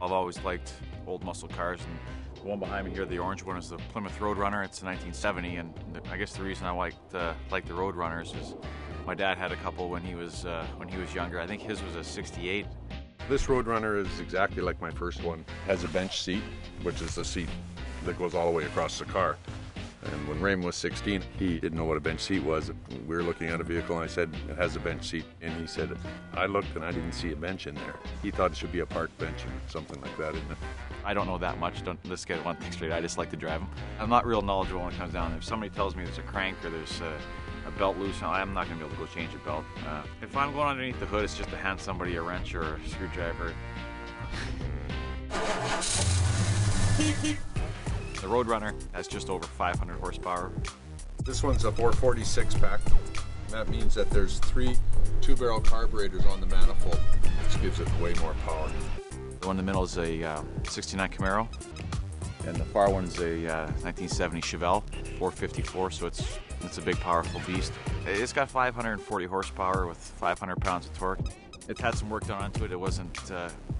I've always liked old muscle cars, and the one behind me here, the orange one, is the Plymouth Roadrunner. It's a 1970, and I guess the reason I liked the Roadrunners is my dad had a couple when he was younger. I think his was a 68. This Roadrunner is exactly like my first one. It has a bench seat, which is the seat that goes all the way across the car. And when Raymond was 16, he didn't know what a bench seat was. We were looking at a vehicle and I said, it has a bench seat. And he said, I looked and I didn't see a bench in there. He thought it should be a park bench or something like that, isn't it? I don't know that much. Let's get one thing straight. I just like to drive them. I'm not real knowledgeable when it comes down. If somebody tells me there's a crank or there's a belt loose, I'm not going to be able to go change a belt. If I'm going underneath the hood, it's just to hand somebody a wrench or a screwdriver. The Roadrunner has just over 500 horsepower. This one's a 446 pack. That means that there's 3 two-barrel carburetors on the manifold, which gives it way more power. The one in the middle is a 69 Camaro, and the far one's a 1970 Chevelle 454, so it's a big, powerful beast. It's got 540 horsepower with 500 pounds of torque. It's had some work done onto it. It wasn't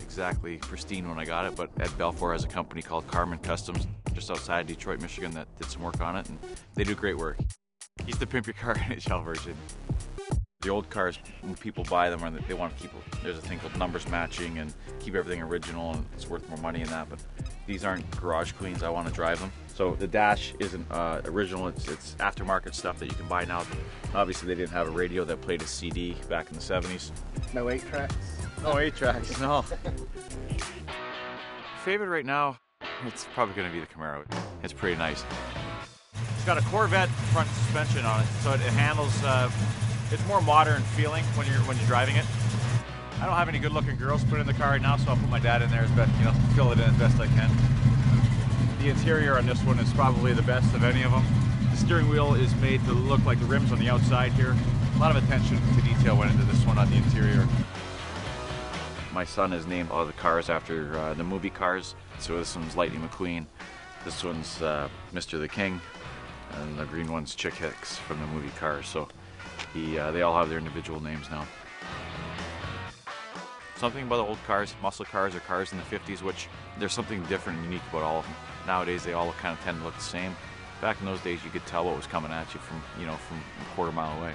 exactly pristine when I got it, but Ed Belfour has a company called Carmen Customs just outside Detroit, Michigan that did some work on it, and they do great work. He's the Pimp Your Car NHL version. The old cars, when people buy them, they want to keep, there's a thing called numbers matching and keep everything original, and it's worth more money than that, but these aren't garage queens. I want to drive them. So the dash isn't original, it's aftermarket stuff that you can buy now. Obviously they didn't have a radio that played a CD back in the 70s. No 8 tracks? No 8 tracks, no. Favorite right now, it's probably going to be the Camaro. It's pretty nice. It's got a Corvette front suspension on it, so it handles, it's more modern feeling when you're driving it. I don't have any good-looking girls put in the car right now, so I'll put my dad in there as best, fill it in as best I can. The interior on this one is probably the best of any of them. The steering wheel is made to look like the rims on the outside here. A lot of attention to detail went into this one on the interior. My son has named all the cars after the movie Cars. So this one's Lightning McQueen, this one's Mr. the King, and the green one's Chick Hicks from the movie Cars. So they all have their individual names now. Something about the old cars, muscle cars, or cars in the 50s, which there's something different and unique about all of them. Nowadays they all kind of tend to look the same. Back in those days you could tell what was coming at you from a quarter mile away.